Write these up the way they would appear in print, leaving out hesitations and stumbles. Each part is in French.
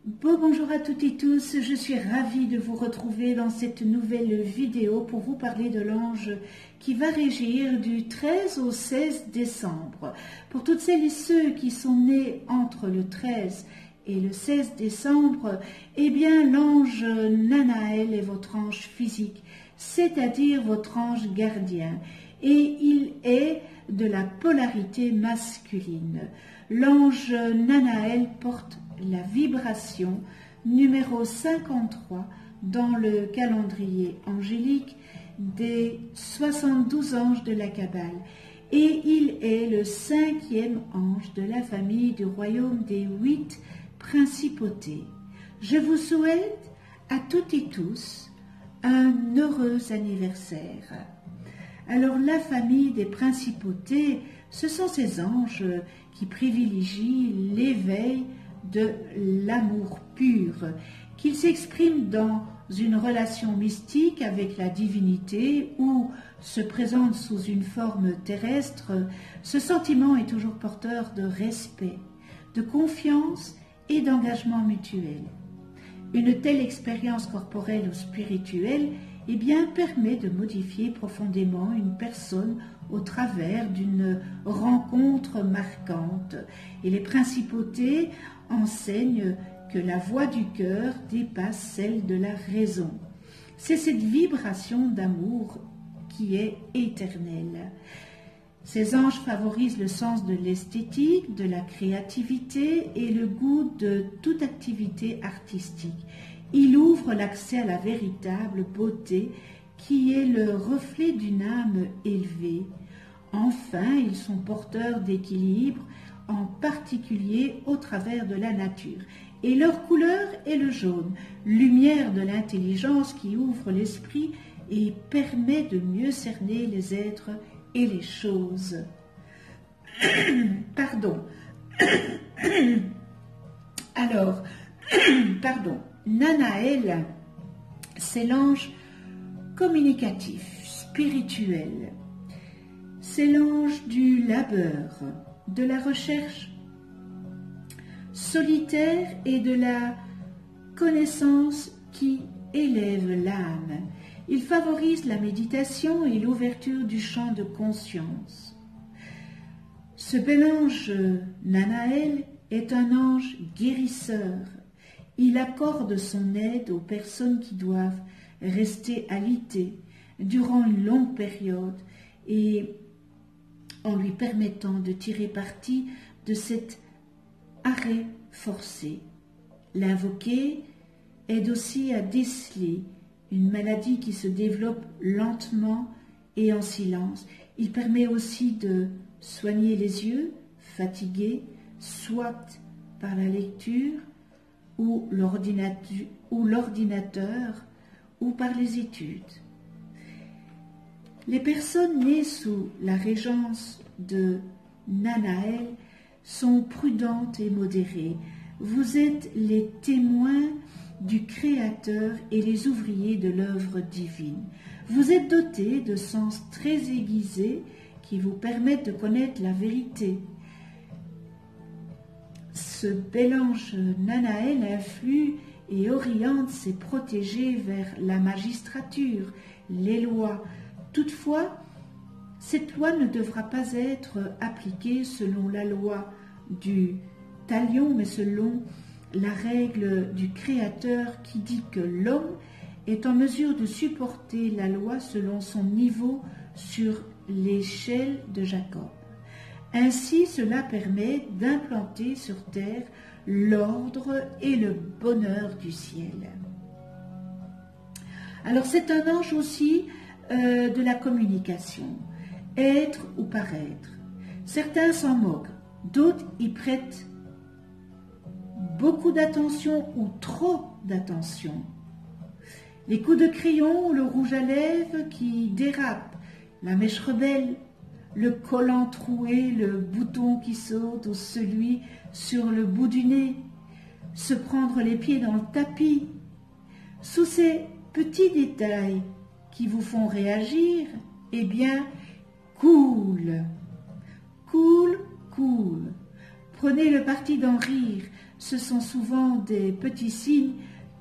Bonjour à toutes et tous, je suis ravie de vous retrouver dans cette nouvelle vidéo pour vous parler de l'ange qui va régir du 13 au 16 décembre. Pour toutes celles et ceux qui sont nés entre le 13 et le 16 décembre, eh bien l'ange Nanaël est votre ange physique, c'est-à-dire votre ange gardien, et il est de la polarité masculine. L'ange Nanaël porte la vibration numéro 53 dans le calendrier angélique des 72 anges de la Kabbale, et il est le 5e ange de la famille du royaume des 8 principautés. Je vous souhaite à toutes et tous un heureux anniversaire. Alors la famille des principautés, ce sont ces anges qui privilégient l'éveil de l'amour pur, qu'ils s'expriment dans une relation mystique avec la divinité ou se présentent sous une forme terrestre. Ce sentiment est toujours porteur de respect, de confiance et d'engagement mutuel. Une telle expérience corporelle ou spirituelle permet de modifier profondément une personne au travers d'une rencontre marquante. Et les principautés enseignent que la voix du cœur dépasse celle de la raison. C'est cette vibration d'amour qui est éternelle. Ces anges favorisent le sens de l'esthétique, de la créativité et le goût de toute activité artistique. Il ouvre l'accès à la véritable beauté qui est le reflet d'une âme élevée. Enfin, ils sont porteurs d'équilibre, en particulier au travers de la nature. Et leur couleur est le jaune, lumière de l'intelligence qui ouvre l'esprit et permet de mieux cerner les êtres et les choses. Nanaël, c'est l'ange communicatif, spirituel. C'est l'ange du labeur, de la recherche solitaire et de la connaissance qui élève l'âme. Il favorise la méditation et l'ouverture du champ de conscience. Ce bel ange Nanaël est un ange guérisseur. Il accorde son aide aux personnes qui doivent rester alitées durant une longue période et en lui permettant de tirer parti de cet arrêt forcé. L'invoqué aide aussi à déceler une maladie qui se développe lentement et en silence. Il permet aussi de soigner les yeux fatigués, soit par la lecture ou l'ordinateur ou par les études. Les personnes nées sous la régence de Nanaël sont prudentes et modérées. Vous êtes les témoins du Créateur et les ouvriers de l'œuvre divine. Vous êtes dotés de sens très aiguisés qui vous permettent de connaître la vérité. Ce bel ange Nanaël influe et oriente ses protégés vers la magistrature, les lois. Toutefois, cette loi ne devra pas être appliquée selon la loi du talion, mais selon la règle du Créateur qui dit que l'homme est en mesure de supporter la loi selon son niveau sur l'échelle de Jacob. Ainsi, cela permet d'implanter sur terre l'ordre et le bonheur du ciel. Alors c'est un ange aussi de la communication, être ou paraître. Certains s'en moquent, d'autres y prêtent beaucoup d'attention ou trop d'attention. Les coups de crayon ou le rouge à lèvres qui dérapent, la mèche rebelle, le collant troué, le bouton qui saute ou celui sur le bout du nez, se prendre les pieds dans le tapis. Sous ces petits détails qui vous font réagir, cool. Prenez le parti d'en rire, ce sont souvent des petits signes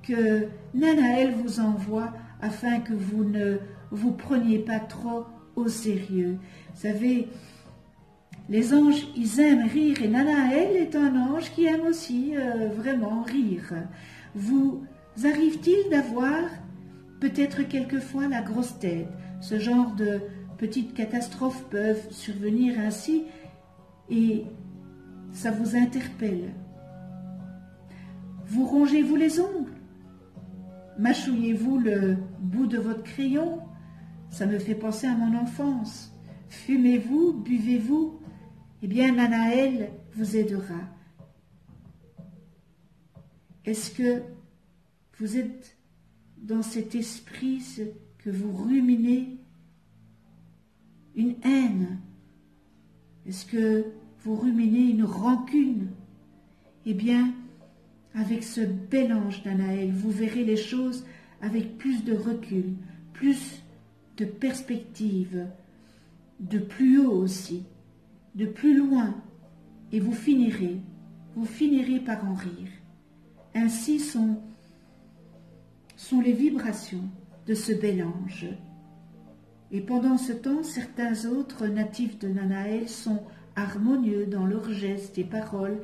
que Nanaël vous envoie afin que vous ne vous preniez pas trop au sérieux. Vous savez, les anges, ils aiment rire et Nanaël est un ange qui aime aussi vraiment rire. Vous arrive-t-il d'avoir peut-être quelquefois la grosse tête? Ce genre de petites catastrophes peuvent survenir ainsi et ça vous interpelle. Vous rongez-vous les ongles? Mâchouillez-vous le bout de votre crayon? Ça me fait penser à mon enfance. Fumez-vous? Buvez-vous? Eh bien, Nanaël vous aidera. Est-ce que vous êtes dans cet esprit que vous ruminez une haine? Est-ce que vous ruminez une rancune? Eh bien, avec ce bel ange Nanaël, vous verrez les choses avec plus de recul, plus de perspective, de plus haut aussi, de plus loin, et vous finirez par en rire. Ainsi sont les vibrations de ce bel ange. Et pendant ce temps, certains autres natifs de Nanaël sont harmonieux dans leurs gestes et paroles.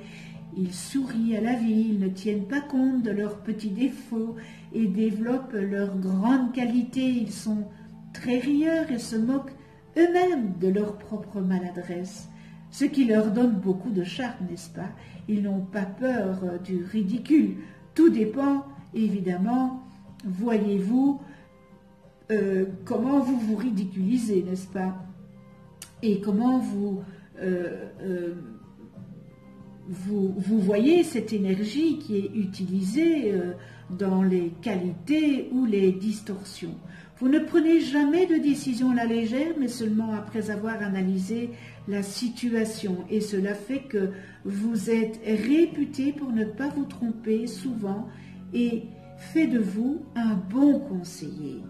Ils sourient à la vie, ils ne tiennent pas compte de leurs petits défauts et développent leurs grandes qualités. Ils sont très rieurs et se moquent eux-mêmes de leur propre maladresse, ce qui leur donne beaucoup de charme, n'est-ce pas? Ils n'ont pas peur du ridicule. Tout dépend, évidemment, voyez-vous, comment vous vous ridiculisez, n'est-ce pas? Et comment vous voyez cette énergie qui est utilisée dans les qualités ou les distorsions. Vous ne prenez jamais de décision à la légère, mais seulement après avoir analysé la situation. Et cela fait que vous êtes réputé pour ne pas vous tromper souvent et fait de vous un bon conseiller.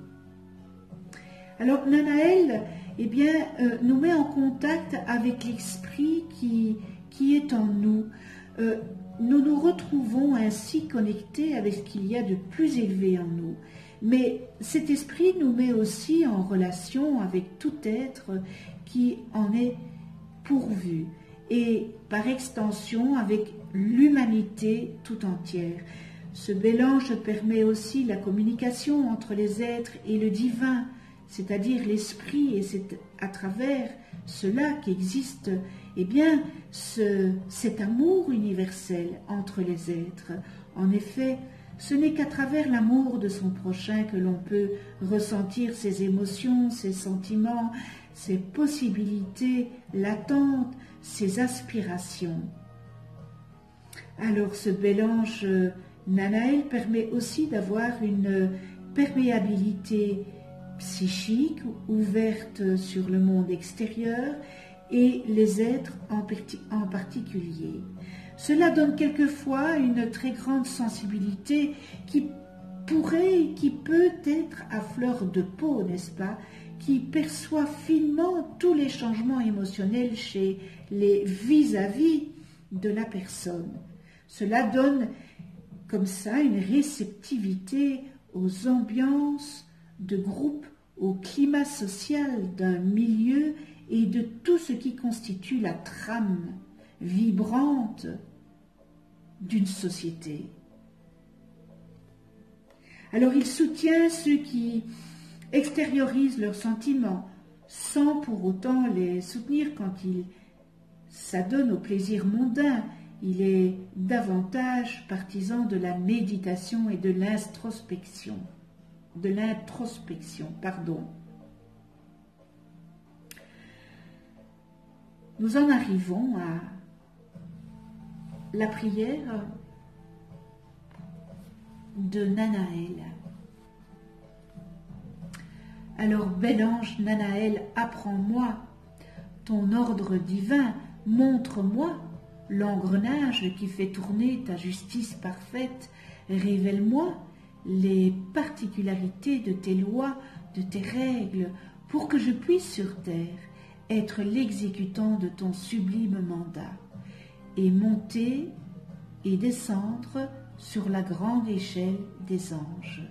Alors Nanaël, eh bien, nous met en contact avec l'esprit qui est en nous. Nous nous retrouvons ainsi connectés avec ce qu'il y a de plus élevé en nous. Mais cet esprit nous met aussi en relation avec tout être qui en est pourvu et par extension avec l'humanité tout entière. Ce bel ange permet aussi la communication entre les êtres et le divin, c'est-à-dire l'esprit, et c'est à travers cela qu'existe eh bien, cet amour universel entre les êtres. En effet, ce n'est qu'à travers l'amour de son prochain que l'on peut ressentir ses émotions, ses sentiments, ses possibilités latentes, ses aspirations. Alors ce bel ange Nanaël permet aussi d'avoir une perméabilité psychique ouverte sur le monde extérieur et les êtres en particulier. Cela donne quelquefois une très grande sensibilité qui peut être à fleur de peau, n'est-ce pas, qui perçoit finement tous les changements émotionnels chez les vis-à-vis de la personne. Cela donne comme ça une réceptivité aux ambiances de groupe, au climat social d'un milieu et de tout ce qui constitue la trame vibrante d'une société. Alors il soutient ceux qui extériorisent leurs sentiments sans pour autant les soutenir quand ils s'adonnent au plaisir mondain. Il est davantage partisan de la méditation et de l'introspection. Nous en arrivons à la prière de Nanaël. Alors, bel ange Nanaël, apprends-moi ton ordre divin, montre-moi l'engrenage qui fait tourner ta justice parfaite, révèle-moi les particularités de tes lois, de tes règles, pour que je puisse sur terre être l'exécutant de ton sublime mandat et monter et descendre sur la grande échelle des anges.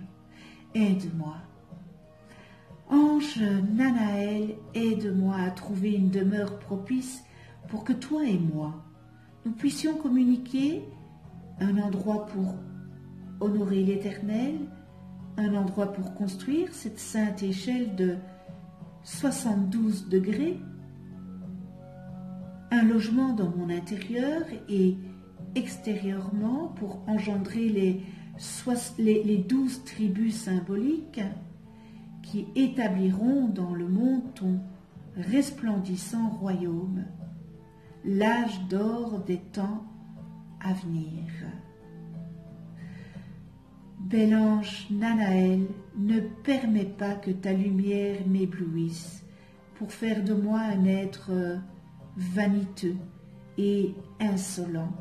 Aide-moi. Ange Nanaël, aide-moi à trouver une demeure propice pour que toi et moi, nous puissions communiquer, un endroit pour honorer l'Éternel, un endroit pour construire cette sainte échelle de 72 degrés, un logement dans mon intérieur et extérieurement pour engendrer les 12 tribus symboliques qui établiront dans le monde ton resplendissant royaume, l'âge d'or des temps à venir. Bel ange Nanaël, ne permets pas que ta lumière m'éblouisse pour faire de moi un être vaniteux et insolent,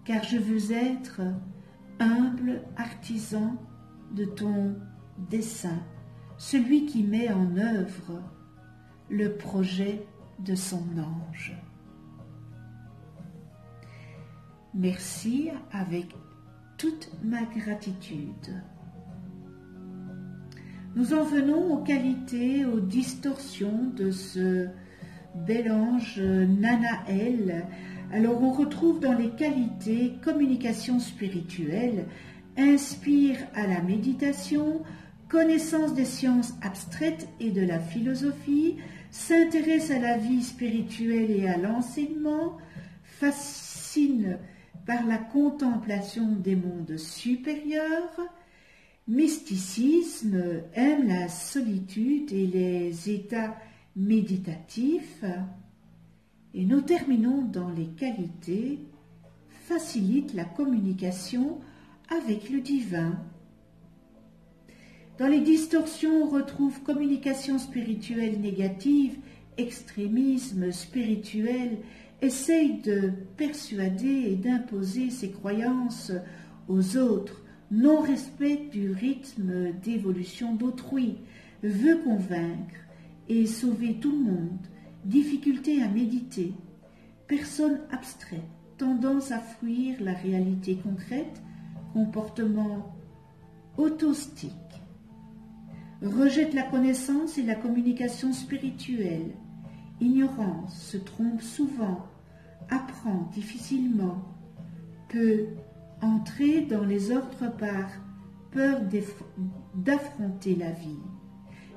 car je veux être humble artisan de ton dessein, celui qui met en œuvre le projet de son ange. Merci avec toute ma gratitude. Nous en venons aux qualités, aux distorsions de ce bel ange Nanaël. Alors on retrouve dans les qualités communication spirituelle, inspire à la méditation, connaissance des sciences abstraites et de la philosophie, s'intéresse à la vie spirituelle et à l'enseignement, fascine par la contemplation des mondes supérieurs, mysticisme, aime la solitude et les états méditatifs, et nous terminons dans les qualités, facilite la communication avec le divin. Dans les distorsions, on retrouve communication spirituelle négative, extrémisme spirituel, essaye de persuader et d'imposer ses croyances aux autres, non-respect du rythme d'évolution d'autrui, veut convaincre et sauver tout le monde, difficulté à méditer, personne abstraite, tendance à fuir la réalité concrète, comportement autostique, rejette la connaissance et la communication spirituelle, ignorance, se trompe souvent, apprend difficilement, peut entrer dans les ordres par peur d'affronter la vie,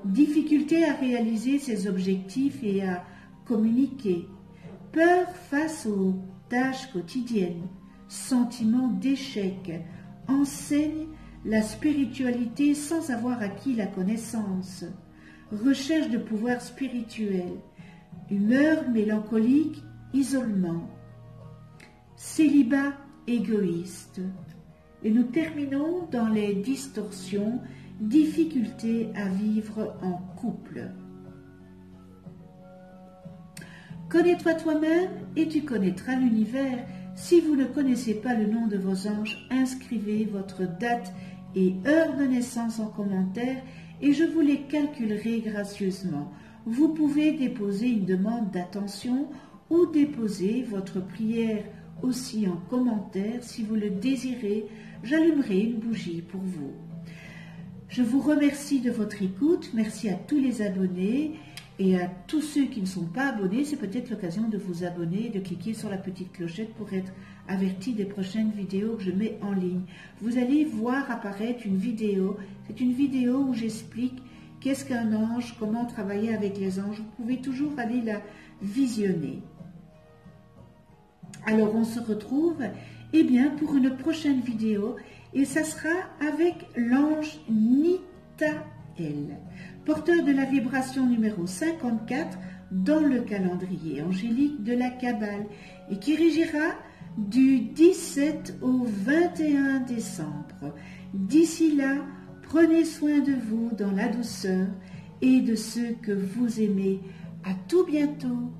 difficulté à réaliser ses objectifs et à communiquer, peur face aux tâches quotidiennes, sentiment d'échec, enseigne la spiritualité sans avoir acquis la connaissance, recherche de pouvoir spirituel, humeur mélancolique, isolement, célibat égoïste. Et nous terminons dans les distorsions, difficulté à vivre en couple. Connais-toi toi-même et tu connaîtras l'univers. Si vous ne connaissez pas le nom de vos anges, inscrivez votre date et heure de naissance en commentaire et je vous les calculerai gracieusement. Vous pouvez déposer une demande d'attention ou déposer votre prière aussi en commentaire si vous le désirez. J'allumerai une bougie pour vous. Je vous remercie de votre écoute. Merci à tous les abonnés et à tous ceux qui ne sont pas abonnés. C'est peut-être l'occasion de vous abonner et de cliquer sur la petite clochette pour être averti des prochaines vidéos que je mets en ligne. Vous allez voir apparaître une vidéo. C'est une vidéo où j'explique qu'est-ce qu'un ange, comment travailler avec les anges. Vous pouvez toujours aller la visionner. Alors on se retrouve pour une prochaine vidéo et ça sera avec l'ange Nitaël, porteur de la vibration numéro 54 dans le calendrier angélique de la Kabbale et qui régira du 17 au 21 décembre. D'ici là, prenez soin de vous dans la douceur et de ceux que vous aimez. À tout bientôt.